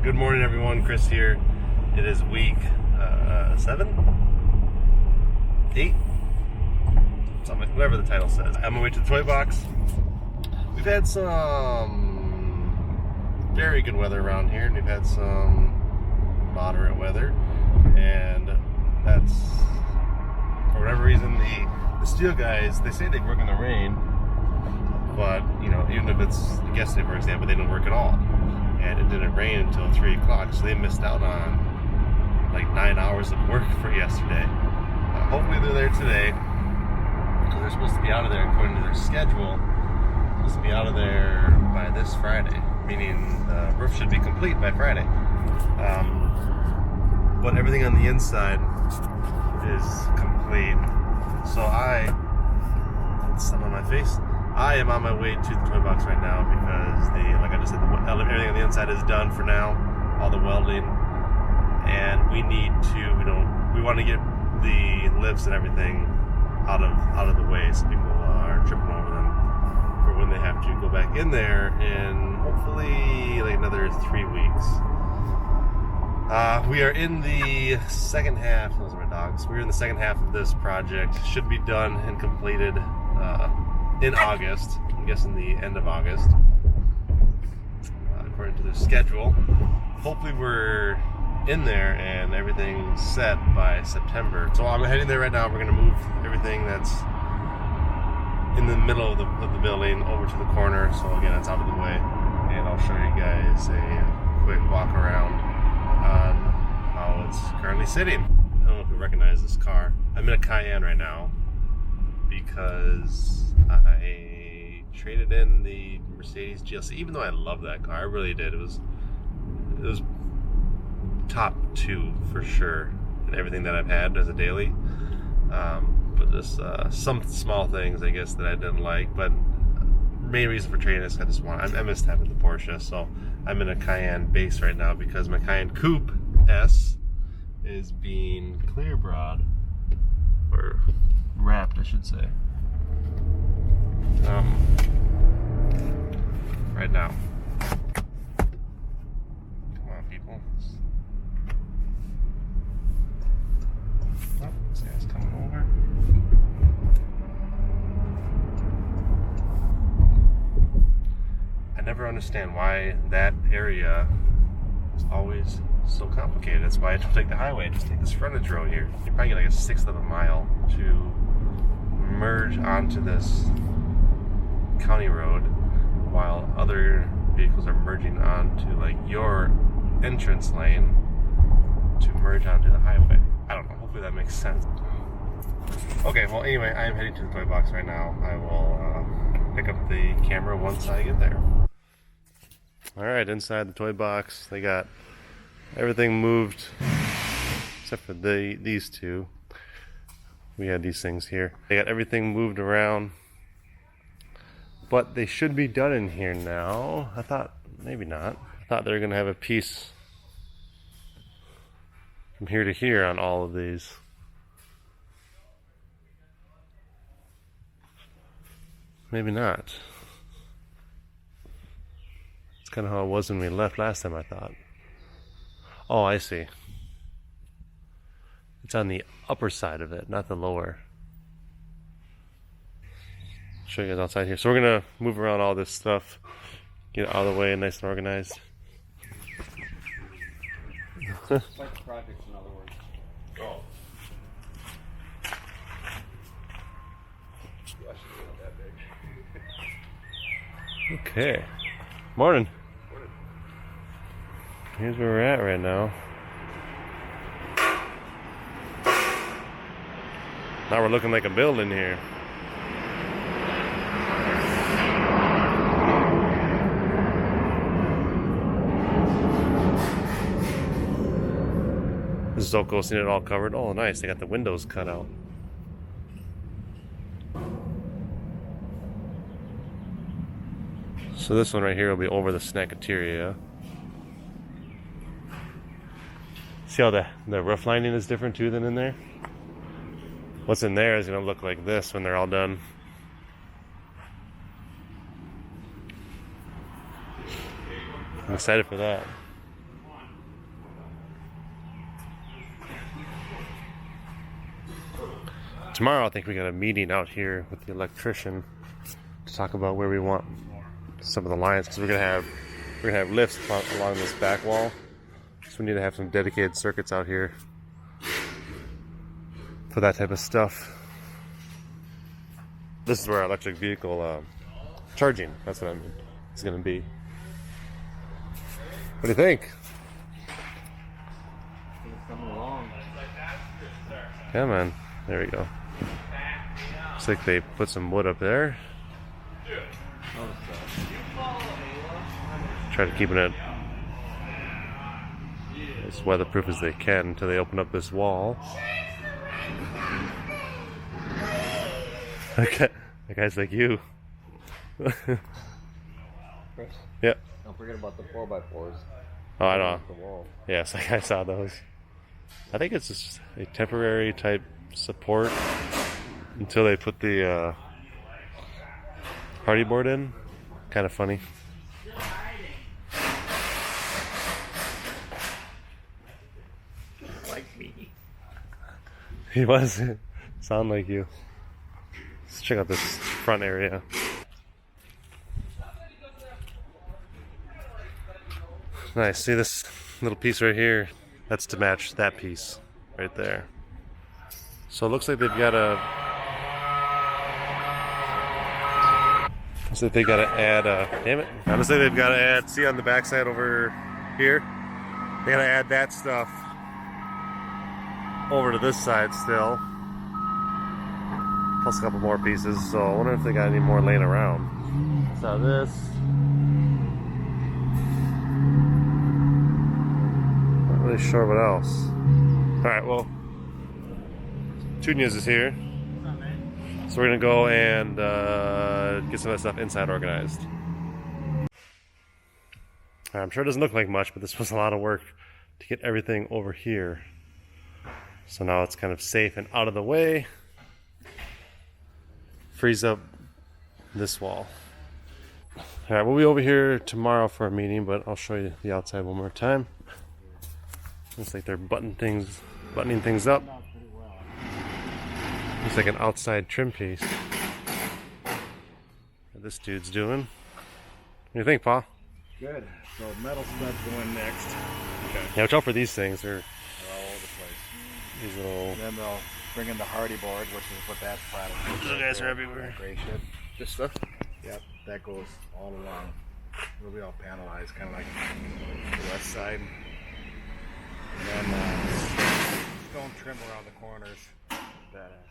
Good morning, everyone. Chris here. It is week 7, 8, something, whatever the title says. I'm on my way to the ToyBox. We've had some very good weather around here, and we've had some moderate weather, and that's, for whatever reason, the steel guys, they say they work in the rain, but you know, even if it's yesterday, for example, they didn't work at all. And it didn't rain until 3 o'clock, so they missed out on like 9 hours of work for yesterday. Hopefully they're there today, because they're supposed to be out of there according to their schedule. Supposed to be out of there by this Friday, meaning the roof should be complete by Friday. But everything on the inside is complete. So some on my face. I am on my way to the ToyBox right now because like I just said, everything on the inside is done for now, all the welding, and we need to, we want to get the lifts and everything out of the way so people are tripping over them for when they have to go back in there in hopefully like another 3 weeks. We are in the second half. Those are my dogs. We're in the second half of this project. Should be done and completed in August. I'm guessing the end of August, according to the schedule. Hopefully we're in there and everything's set by September. So I'm heading there right now. We're going to move everything that's in the middle of the building over to the corner. So again, it's out of the way, and I'll show you guys a quick walk around on how it's currently sitting. I don't know if you recognize this car. I'm in a Cayenne right now because I traded in the Mercedes GLC, even though I love that car. I really did. It was top 2 for sure in everything that I've had as a daily. But just some small things, I guess, that I didn't like. But main reason for trading is I missed having the Porsche. So I'm in a Cayenne base right now because my Cayenne Coupe S is being clear brod, or wrapped, I should say. Right now. Come on, people. Oh, this guy's coming over. I never understand why that area is always so complicated. That's why I don't take the highway. I just take this frontage road here. You probably get like a 1/6 of a mile to merge onto this county road, while other vehicles are merging onto like your entrance lane to merge onto the highway. I don't know, hopefully that makes sense. Okay, well anyway, I am heading to the ToyBox right now. I will pick up the camera once I get there. Alright, inside the ToyBox, they got everything moved except for these two. We had these things here. They got everything moved around, but they should be done in here now. I thought maybe not. I thought they were gonna have a piece from here to here on all of these. Maybe not. It's kind of how it was when we left last time, I thought. Oh, I see. It's on the upper side of it, not the lower. I'll show you guys outside here. So we're gonna move around all this stuff, get it out of the way, nice and organized. Like projects, in other words. Oh. Okay. Morning. Here's where we're at right now. Now we're looking like a building here. This is so cool seeing it all covered. Oh, nice. They got the windows cut out. So this one right here will be over the snackateria. See how the roof lining is different too than in there? What's in there is going to look like this when they're all done. I'm excited for that. tomorrow I think we got a meeting out here with the electrician to talk about where we want some of the lines, because we're gonna have lifts along this back wall, so we need to have some dedicated circuits out here for that type of stuff. This is where our electric vehicle charging, that's what I mean, is gonna be. What do you think? It's coming along. Yeah, man. There we go. Looks like they put some wood up there. Try to keep it as weatherproof as they can until they open up this wall. Okay, that guy's like you. Chris, Yeah. don't forget about the 4x4s. Oh, I know. The wall. Yes, I saw those. I think it's just a temporary type support until they put the hardy board in. Kind of funny. Like me. He was. Sound like you. Let's check out this front area. Nice. See this little piece right here? That's to match that piece right there. So it looks like they've got a. Looks like they got to add. Damn it! It looks like they've got to add. See on the backside over here? They got to add that stuff over to this side still. Plus a couple more pieces. So I wonder if they got any more laying around. So this. Not really sure what else. Alright, well, Two News is here. So we're gonna go and get some of that stuff inside organized. I'm sure it doesn't look like much, but this was a lot of work to get everything over here. So now it's kind of safe and out of the way. Frees up this wall. Alright, we'll be over here tomorrow for a meeting, but I'll show you the outside one more time. Looks like they're buttoning things up. Looks like an outside trim piece. What this dude's doing. What do you think, Pa? Good. So metal studs go in next. Okay. Yeah, watch out for these things. They're all over the place. these little. Then they'll bring in the hardy board, which is what that's product. Those guys are everywhere. Gray shit. This stuff. Yep, that goes all along. It'll be all panelized, kind of like the west side. And then stone trim around the corners.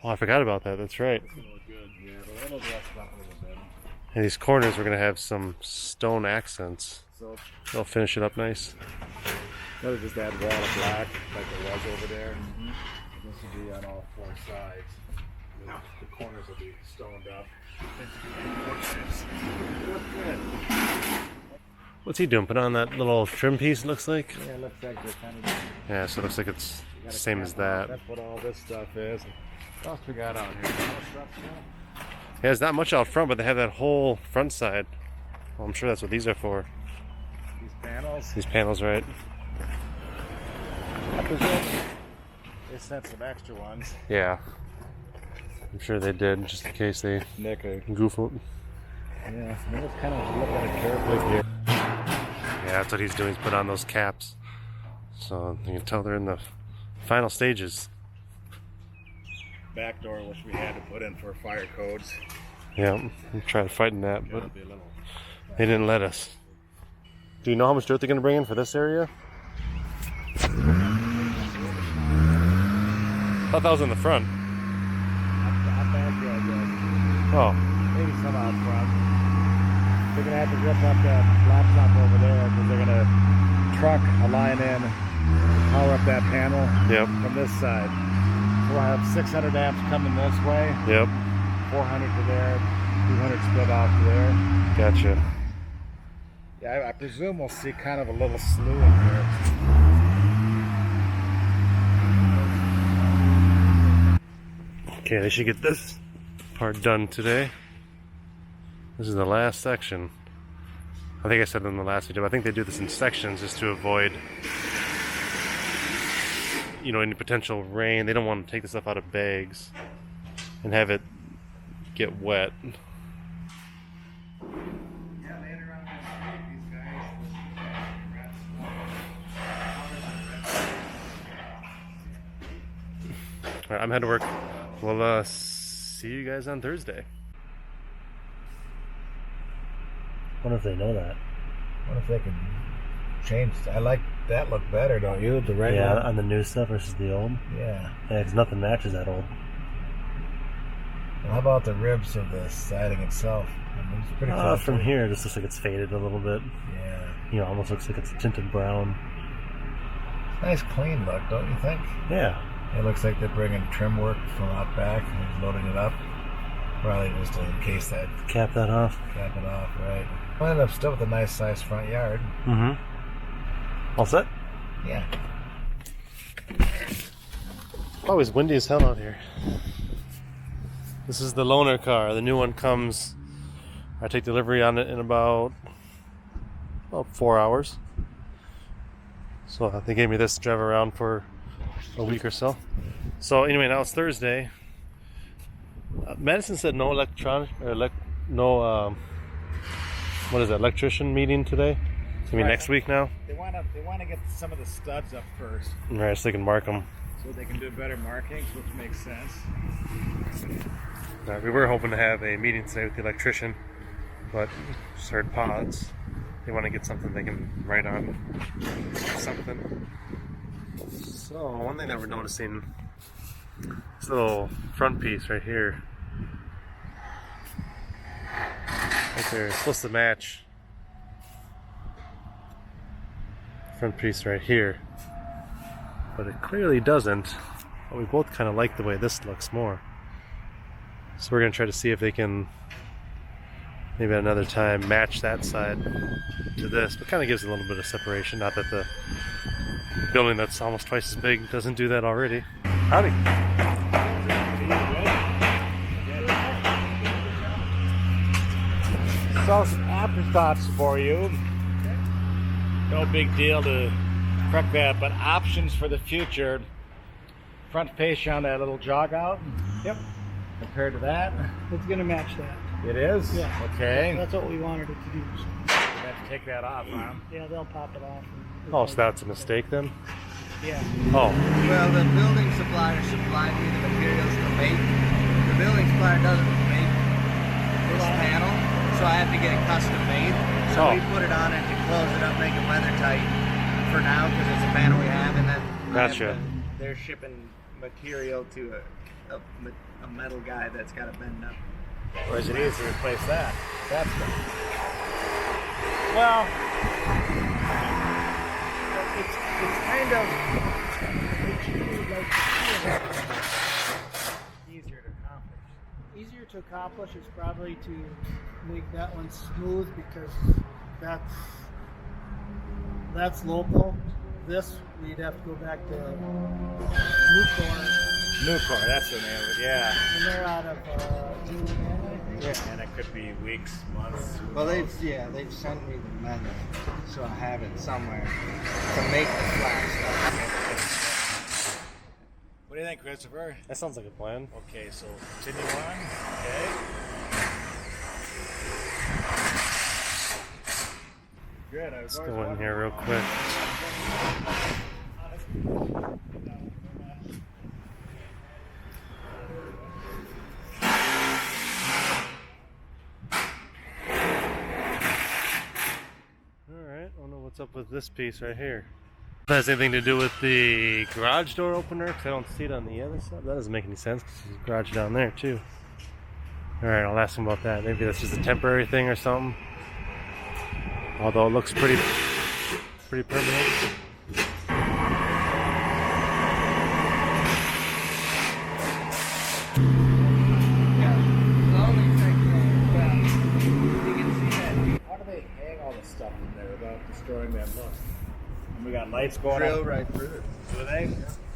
Oh, I forgot about that. That's right. It's gonna look good. Yeah, the little dress up a little bit. And these corners, we're gonna have some stone accents. So They'll finish it up nice. they'll just add wall of black like there was over there. This will be on all four sides. And then the corners will be stoned up. What's he doing? Put on that little trim piece, it looks like? Yeah, it looks like they're kind of. Yeah, so it looks like it's the same as that. That's what all this stuff is. What else we got out here? Yeah, there's not much out front, but they have that whole front side. Well, I'm sure that's what these are for. These panels. These panels, right? I presume they sent some extra ones. Yeah. I'm sure they did, just in case they Nick, goof up. yeah, I'm just kind of looking at it carefully here. Yeah, that's what he's doing. He's put on those caps. So you can tell they're in the final stages. Back door, which we had to put in for fire codes. Yeah, we tried fighting that, but Gotta be a little. they didn't let us. Do you know how much dirt they're going to bring in for this area? I thought that was in the front. Not bad, good. Oh, Maybe some out front. They're gonna have to rip up that laptop over there because they're gonna truck a line in, power up that panel yep, from this side. We'll have 600 amps coming this way, yep. 400 to there, 200 split out to there. Gotcha. Yeah, I presume we'll see kind of a little slew in here. Okay, they should get this part done today. This is the last section. I think I said in the last video, I think they do this in sections just to avoid, you know, any potential rain. They don't want to take the stuff out of bags. and have it get wet. Yeah, later on this week, these guys, All right, I'm heading to work. We'll see you guys on Thursday. Wonder if they know that. what if they could change? I like that look better, don't you? The red Yeah, one? on the new stuff versus the old. Yeah. Yeah, because nothing matches that old. Well, how about the ribs of the siding itself? I mean, it's pretty close. From here, it just looks like it's faded a little bit. Yeah. You know, almost looks like it's tinted brown. Nice clean look, don't you think? Yeah. It looks like they're bringing trim work from out back and he's loading it up. Probably just to encase that, Cap that off. cap it off, right? We'll end up still with a nice sized front yard. Mm-hmm. All set? Yeah. Always windy as hell out here. This is the loaner car. The new one comes. I take delivery on it in about 4 hours. So they gave me this to drive around for a week or so. So anyway, now it's Thursday. Madison said no electronic or what is that, electrician meeting today? It's gonna be next week now. They want to get some of the studs up first, Right, so they can mark them. so they can do better markings, which makes sense. We were hoping to have a meeting today with the electrician, but just heard pods. They want to get something they can write on something. So one thing that we're noticing, this little front piece right here, right there, it's supposed to match front piece right here, but it clearly doesn't. But we both kind of like the way this looks more. So we're going to try to see if they can, maybe at another time, match that side to this, but kind of gives a little bit of separation. Not that the building that's almost twice as big doesn't do that already. Howdy. So some afterthoughts for you. No big deal to correct that, but options for the future. Front face on that little jog out. Yep, Compared to that, it's gonna match that. it is. Yeah. Okay. That's what we wanted it to do. So, You have to take that off, huh? yeah, they'll pop it off. Oh, so that's a mistake then? Yeah. Oh, Well, the building supplier supplied me the materials to make. The building supplier doesn't make this panel, so I have to get it custom made. So Oh. we put it on it to close it up, make it weather tight for now because it's a panel we have, and then Gotcha. they're shipping material to a metal guy that's got to bend up. Or is it easy to replace that? That's good. Well, It's kind of easier to accomplish. easier to accomplish is probably to make that one smooth because that's local. This we'd have to go back to Newport, Newport, that's the name of it, yeah. and they're out of New Yeah. And it could be weeks, months. who Well, knows? they've sent me the menu, so I have it somewhere to make the flat stuff. What do you think, Christopher? that sounds like a plan. Okay, so continue on. Okay. Good. I was Let's always go in wondering- here real quick. Alright, I don't know what's up with this piece right here. That has anything to do with the garage door opener, because I don't see it on the other side. That doesn't make any sense because there's a garage down there too. Alright, I'll ask him about that. Maybe that's just a temporary thing or something. Although it looks pretty permanent. The only thing, you can see that How do they hang all the stuff in there without destroying that look? And we got lights going drill on. right through it. Do they?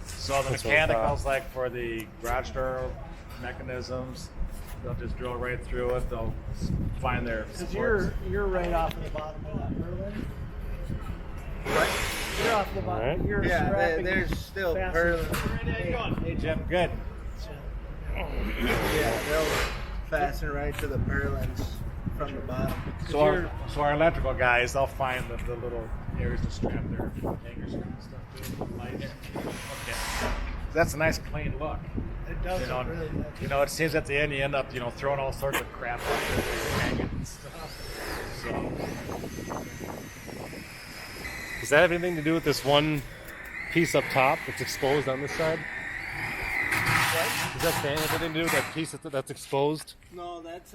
So the That's what I mechanicals, like for the garage door mechanisms, they'll just drill right through it. They'll find their Because supports. you're right off of the bottom of that Merlin. What? You're off the bottom. Alright. You're Yeah, strapping there's still fasteners. purlin. Hey Jim, good. So, Yeah, fasten right to the purlins from the bottom. So our electrical guys, they'll find the little areas to strap their hangers and stuff to lights. Okay. That's a nice clean look. It does. You know, Really does. you know, it seems at the end you end up, you know, throwing all sorts of crap out there, hanging and stuff. So, Does that have anything to do with this one piece up top that's exposed on this side? Does that fan have anything to do with that piece that's exposed? No, that's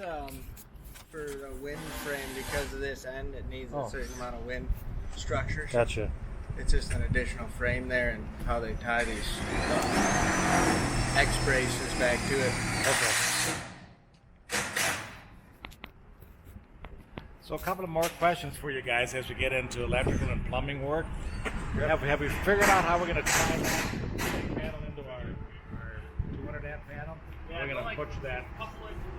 for the wind frame because of this end. It needs Oh. a certain amount of wind structure. Gotcha. It's just an additional frame there, and how they tie these X braces back to it. Okay. so a couple of more questions for you guys as we get into electrical and plumbing work. Have we figured out how we're going to tie that panel into our 200 amp panel? We're going to push that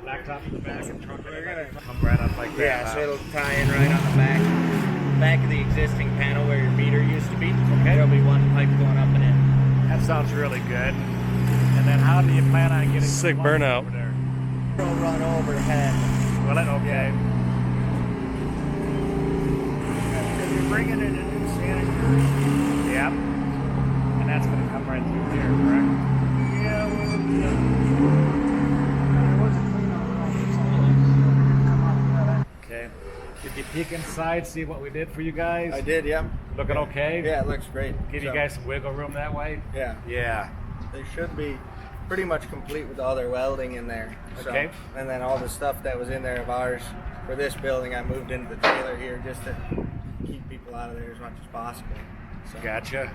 blacktop in the back and trunk it. We're gonna come right up like that. Yeah, so it'll tie in right on the back of the existing panel where your meter used to be. Okay. There'll be one pipe going up and in. That sounds really good. And then how do you plan on getting Sick the plumbing burnout. over there? It'll run overhead. Will it? Okay. Because you're bringing in a new sanitary. Yep. And that's going to come right through here, correct? Yeah, There was a clean out around this side. Come up. Okay. Did you peek inside, see what we did for you guys? I did, yeah. Looking okay? Yeah, it looks great. Give you So, guys some wiggle room that way? Yeah, Yeah. they should be pretty much complete with all their welding in there. So, Okay. and then all the stuff that was in there of ours for this building, I moved into the trailer here just to keep people out of there as much as possible. So, Gotcha.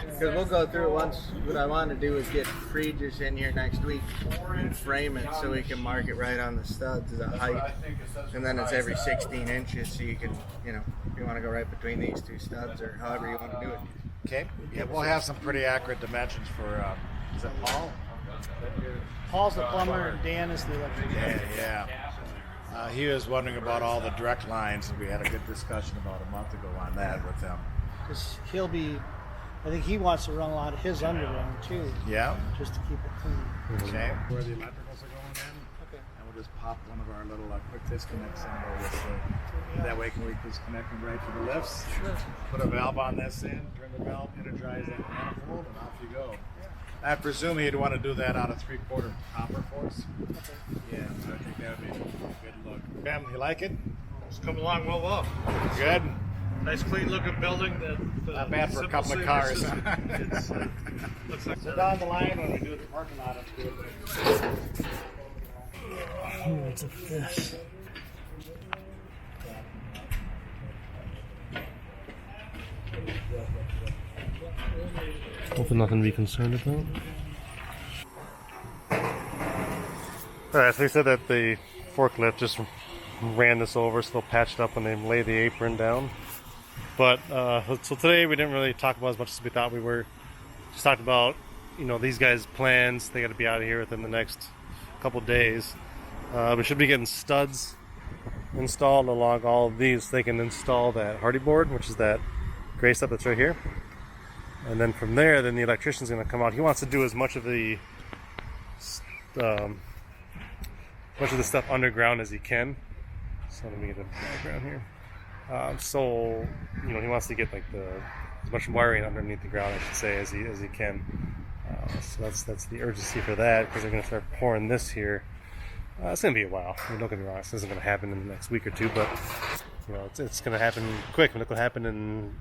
because we'll go through it once. What I want to do is get Friedges in here next week and frame it so we can mark it right on the studs as a height. And then it's every 16 inches, so you can, you know, if you want to go right between these two studs or however you want to do it. Okay. Yeah, we'll have some pretty accurate dimensions for, is that Paul? Paul's the plumber and Dan is the electrician. Yeah. He was wondering about all the direct lines, and we had a good discussion about a month ago on that with them. Because he'll be, I think he wants to run a lot of his underground too, Yeah. just to keep it clean. Okay. Where the electricals are going in. Okay. And we'll just pop one of our little quick disconnects in there with that way we can disconnect them right to the lifts. Sure. Put a valve on this end, turn the valve, energize that manifold, and off you go. I presume he'd want to do that out of 3/4 copper force. Yeah, so I think that would be a good look. Bam, you like it? It's coming along well. Good. Nice clean looking building. Not bad for a simple couple of service cars. is- it's, looks like So down the line when we do the parking lot, it's good. It's like this. Hopefully nothing to be concerned about. Alright, so they said that the forklift just ran this over, so they'll patch it up when they lay the apron down. But, so today we didn't really talk about as much as we thought we were. Just talked about, you know, these guys' plans. They got to be out of here within the next couple days. We should be getting studs installed along all of these. They can install that hardy board, which is that gray stuff that's right here. And then from there, then the electrician's going to come out. He wants to do as much of the stuff underground as he can. So let me get a background here. So you know, he wants to get like as much wiring underneath the ground, I should say, as he can. So that's the urgency for that, because they're going to start pouring this here. It's going to be a while. I mean, don't get me wrong, this isn't going to happen in the next week or two, but you know, it's going to happen quick. I mean, it will happen in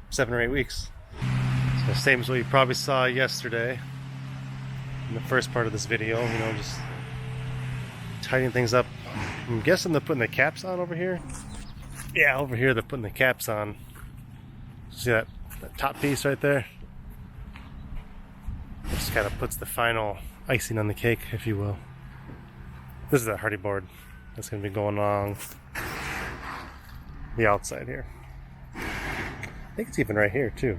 7 or 8 weeks. So same as what you probably saw yesterday in the first part of this video. You know, just tidying things up. I'm guessing they're putting the caps on over here. Yeah, over here they're putting the caps on. See that top piece right there? It just kind of puts the final icing on the cake, if you will. This is that hardy board that's going to be going along the outside here. I think it's even right here too.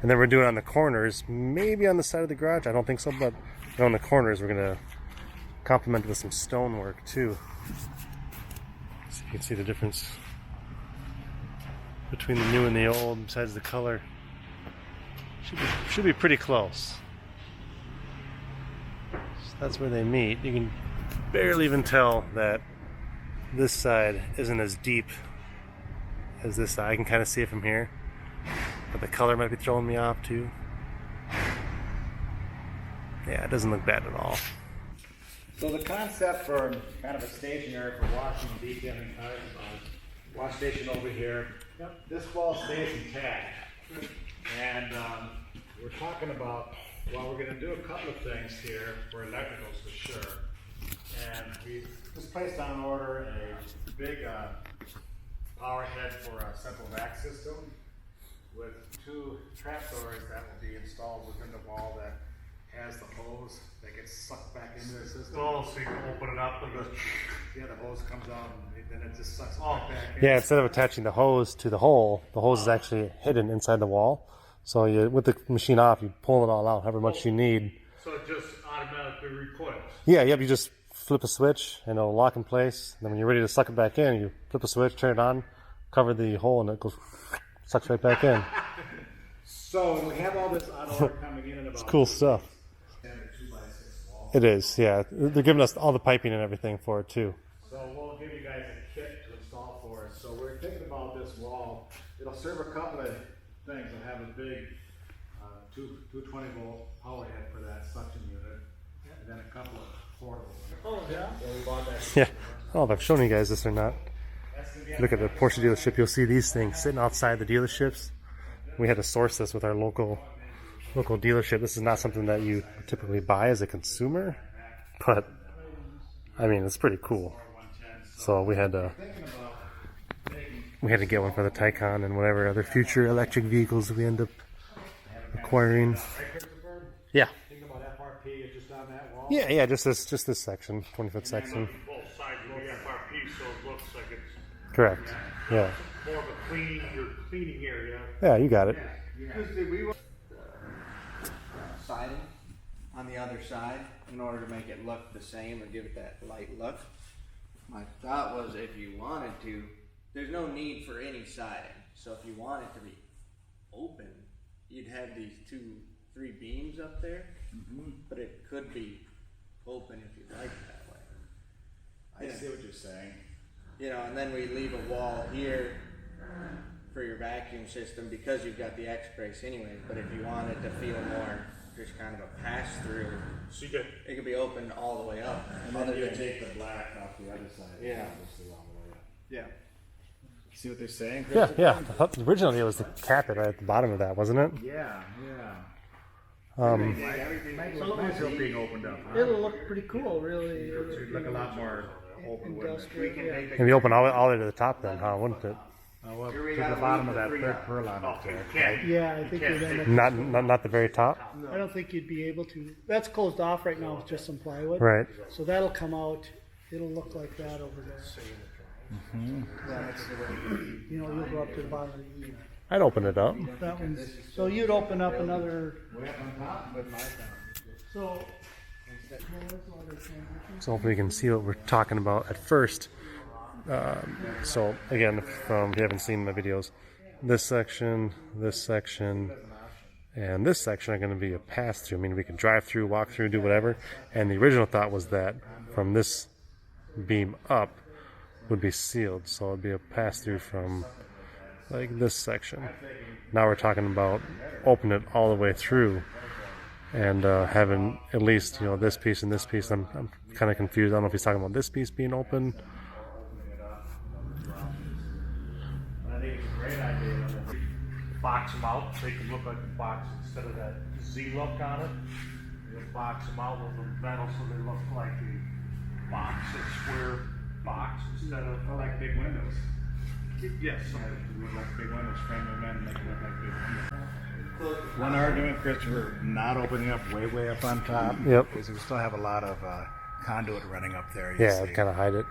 And then we're doing on the corners, maybe on the side of the garage. I don't think so, but on the corners we're going to complement it with some stonework too. So you can see the difference between the new and the old besides the color. Should be pretty close. So that's where they meet. You can barely even tell that this side isn't as deep as this side. I can kind of see it from here, but the color might be throwing me off too. Yeah, it doesn't look bad at all. So the concept for kind of a staging area for washing and detailing cars, wash station over here. Yep. This wall stays intact. And we're talking about, well, we're going to do a couple of things here for electricals for sure. And we just placed on order a big power head for a central vac system with 2 trapdoors that will be installed within the wall that has the hose that gets sucked back into the system. Oh, so you can open it up and go. Yeah, the hose comes out and then it just sucks it back in. Yeah, instead of attaching the hose to the hole, the hose is actually hidden inside the wall. So you, with the machine off, you pull it all out, however much you need. So it just automatically recoils. Yeah, yep, you just flip a switch and it'll lock in place. And then when you're ready to suck it back in, you flip a switch, turn it on, cover the hole, and it goes, sucks right back in. So we have all this on order coming in about. It's cool stuff. It is, yeah. They're giving us all the piping and everything for it too. So we'll give you guys a kit to install for us. So we're thinking about this wall. It'll serve a couple of things. It'll have a big 220 volt power head for that suction unit, and then a couple of portables. Oh, yeah? So we bought that. Yeah. I don't know if I've shown you guys this or not. If you look at the Porsche dealership, you'll see these things sitting outside the dealerships. We had to source this with our local dealership. This is not something that you typically buy as a consumer, but I mean, it's pretty cool. So we had to get one for the Taycan and whatever other future electric vehicles we end up acquiring. Yeah. Thinking about FRP just on that wall. Yeah, just this section, 20-foot section. Both sides of the FRP, so it looks like it's Correct. Yeah. more of a cleaning area. Yeah, you got it. Siding on the other side in order to make it look the same or give it that light look. My thought was if you wanted to, there's no need for any siding. So if you want it to be open, you'd have these 3 beams up there, but it could be open if you like it that way. I see what you're saying. You know, and then we leave a wall here for your vacuum system because you've got the X-brace anyways, but if you want it to feel more just kind of a pass-through, So you get it could be open all the way up. And then you take the black off the other side. Yeah. Obviously all the way up. Yeah. See what they're saying? Yeah, yeah. I thought the original idea was to cap it right at the bottom of that, wasn't it? Yeah. So Might help being opened up. Huh? it'll look pretty cool, really. It'd look a lot more open, wouldn't it? Industrial, yeah. Maybe open all the way to the top then, huh? Wouldn't it? Well, to the bottom of that third furlong up there. Yeah, I think you'd end up, Not the very top. I don't think you'd be able to. That's closed off right now with just some plywood. Right. So that'll come out. It'll look like that over there. You know, you'll go up to the bottom of the eave. I'd open it up. That one's, so you'd open up another. So. So hopefully you can see what we're talking about at first. So again, if you haven't seen my videos, this section, and this section are going to be a pass-through. I mean, we can drive through, walk through, do whatever. And the original thought was that from this beam up would be sealed, so it'd be a pass-through from like this section. Now we're talking about opening it all the way through and having at least, you know, this piece and this piece. I'm kind of confused. I don't know if he's talking about this piece being open. I think it's a great idea. Box them out, so they can look like a box instead of that Z look on it. You box them out with the metal so they look like a box, a square box instead of Like big windows. yes, something. Look like big windows, frame them in, and make it look like big windows. One argument, Christopher, not opening up way up on top. Yep. Because we still have a lot of conduit running up there. Yeah, it'd kind of hide it.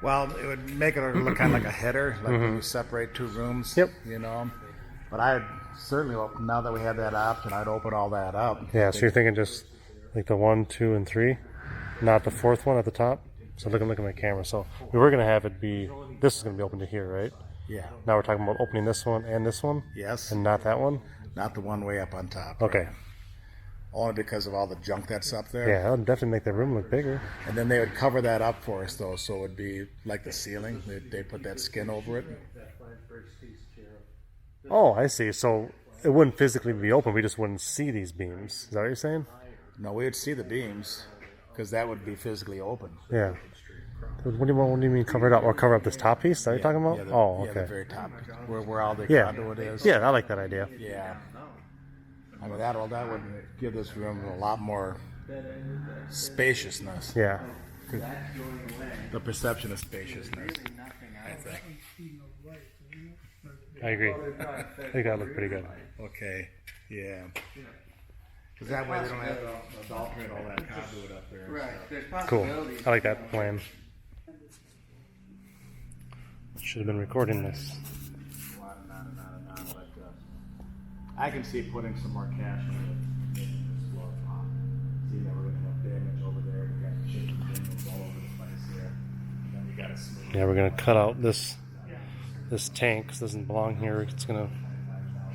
Well, it would make it look kind of like a header, like when you separate 2 rooms. Yep. You know, but I'd certainly open, now that we have that option, I'd open all that up. Yeah, so you're thinking just like the 1, 2, and 3, not the 4th one at the top. So look at my camera. So we were gonna have it be, this is gonna be open to here, right? Yeah. Now we're talking about opening this one and this one, Yes. and not that one. Not the one way up on top. Okay. only because of all the junk that's up there. Yeah, that would definitely make the room look bigger. And then they would cover that up for us, though, so it would be like the ceiling. They put that skin over it. Oh, I see. So it wouldn't physically be open. We just wouldn't see these beams. Is that what you're saying? No, we would see the beams because that would be physically open. Yeah. What do you mean cover it up? Or cover up this top piece? Is that what you're talking about? Yeah, Oh, Yeah, okay. the very top, where all the Yeah. conduit is. Yeah, I like that idea. Yeah. I mean, that would give this room a lot more spaciousness. Yeah. The perception of spaciousness, I think. I agree. I think that looked pretty good. Okay, yeah. Because that way they don't have to adulterate all that conduit up there. Right. There's Cool. possibilities. I like that plan. Should have been recording this. I can see putting some more cash in this floor top. See that we're going to have damage over there. We got chicken dingles all over the place here. And then we got a smooth. Yeah, we're gonna cut out this tank. 'Cause it doesn't belong here. It's gonna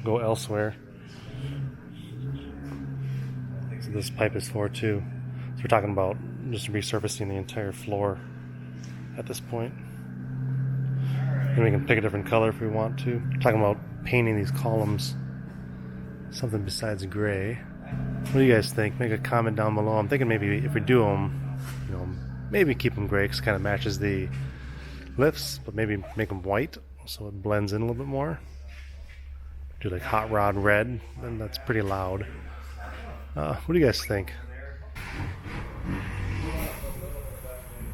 go elsewhere. So this pipe is for too. So we're talking about just resurfacing the entire floor at this point. And we can pick a different color if we want to. We're talking about painting these columns something besides gray. What do you guys think? Make a comment down below. I'm thinking maybe if we do them, maybe keep them gray because it kind of matches the lifts, but maybe make them white so it blends in a little bit more. Do like hot rod red, then that's pretty loud. What do you guys think?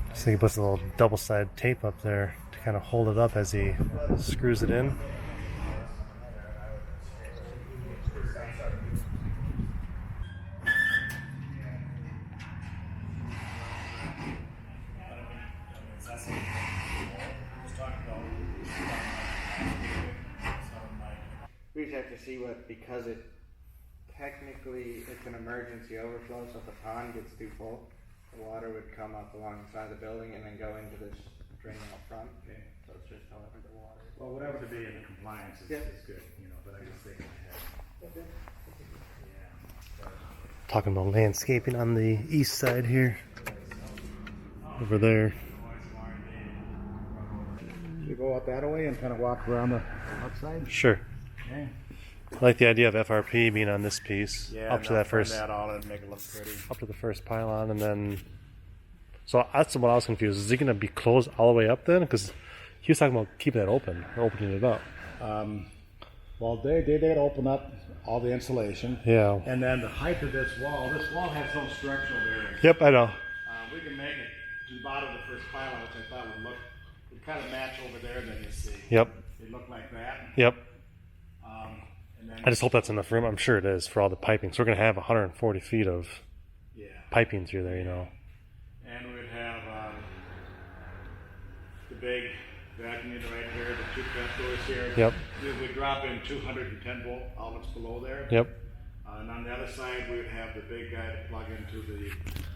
I think he puts a little double-sided tape up there to kind of hold it up as he screws it in. We just have to see because technically it's an emergency overflow, so if the pond gets too full, the water would come up alongside the building and then go into this drain out front. Okay. So it's just however the water. Well, whatever to be in compliance is good, but I just think ahead. Talking about landscaping on the east side here. Over there. You go out that way and kind of walk around the outside? Sure. Okay. I like the idea of FRP being on this piece. Yeah, up to that first, that all and make it look pretty. up to the first pylon, and then. So that's what I was confused. Is he going to be closed all the way up then? Because he was talking about keeping it open, or opening it up. Well, they did open up all the insulation. Yeah. And then the height of this wall has no structural area. Yep, I know. We can make it to the bottom of the first pylon, which I thought would kind of match over there, and then you see. Yep. It looked like that. Yep. And then I just hope that's enough room. I'm sure it is for all the piping. So we're going to have 140 feet of piping through there, And we'd have the big vacuum unit right here, the two trapdoors here. Yep. We drop in 210 volt outlets below there. Yep. And on the other side, we would have the big guy to plug into the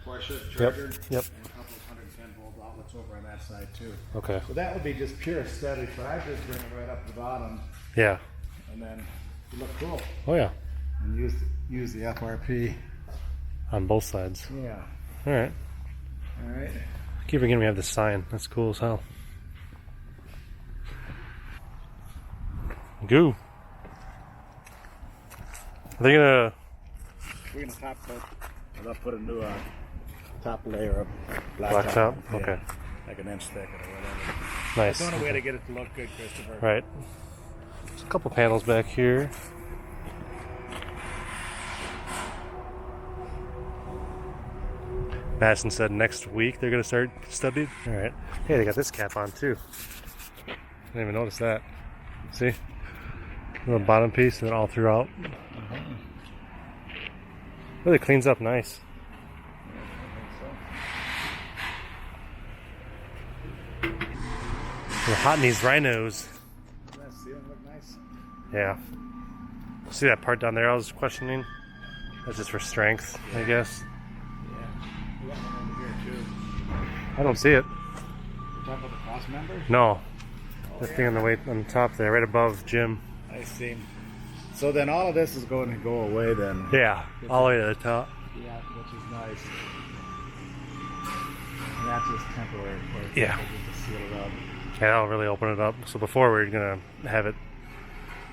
Porsche charger. Yep. And a couple of 110 volt outlets over on that side too. Okay. So that would be just pure aesthetic, but I just bring it right up to the bottom, Yeah. and then it look cool. Oh, yeah. And use the FRP. On both sides. Yeah. All right. All right. Keep forgetting we have this sign. That's cool as hell. Goo. We're gonna top coat. I'll put a new top layer of Blacktop? Yeah. Okay. Like an inch thick or whatever. Nice. It's the only way to get it to look good, Christopher. Right. There's a couple panels back here. Madison said next week they're going to start studying. All right. Hey, they got this cap on too. I didn't even notice that. See? The bottom piece and then all throughout. Really cleans up nice. We're hot in these rhinos. That ceiling look nice. Yeah. See that part down there I was questioning? That's just for strength, I guess. Yeah. We got one over here too. I don't see it. You're talking about the cross member? No. That thing on the way on the top there, right above Jim. I see him. So then all of this is going to go away then. Yeah, all the way to the top. Yeah, which is nice. And that's just temporary, of course. Yeah. Just to seal it up. Yeah, that'll really open it up. So before we were gonna have it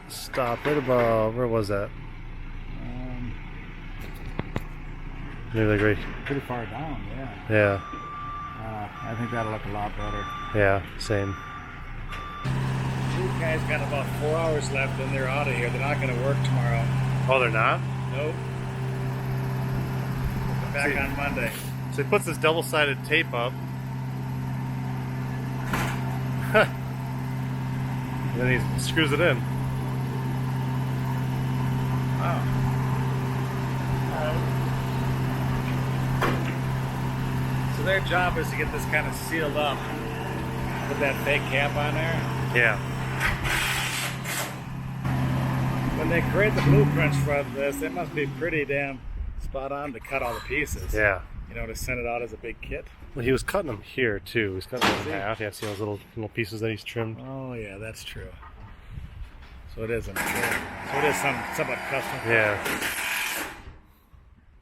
stop right above, where was that? Maybe like right. Pretty far down, yeah. Yeah, I think that'll look a lot better. yeah, same. These guys got about 4 hours left and they're out of here. They're not going to work tomorrow. Oh, they're not? Nope. Come back on Monday. So he puts this double-sided tape up. And then he screws it in. Wow. So their job is to get this kind of sealed up. Put that fake cap on there. Yeah. When they create the blueprints for this, they must be pretty damn spot on to cut all the pieces. Yeah. You know, to send it out as a big kit. Well, he was cutting them here too. He's cutting them in half. Yeah, see those little pieces that he's trimmed. Oh yeah, that's true. So it is a so it is somewhat custom. Yeah.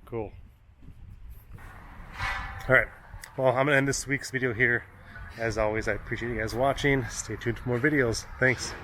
Cool. All right. Well, I'm gonna end this week's video here. As always, I appreciate you guys watching. Stay tuned for more videos. Thanks.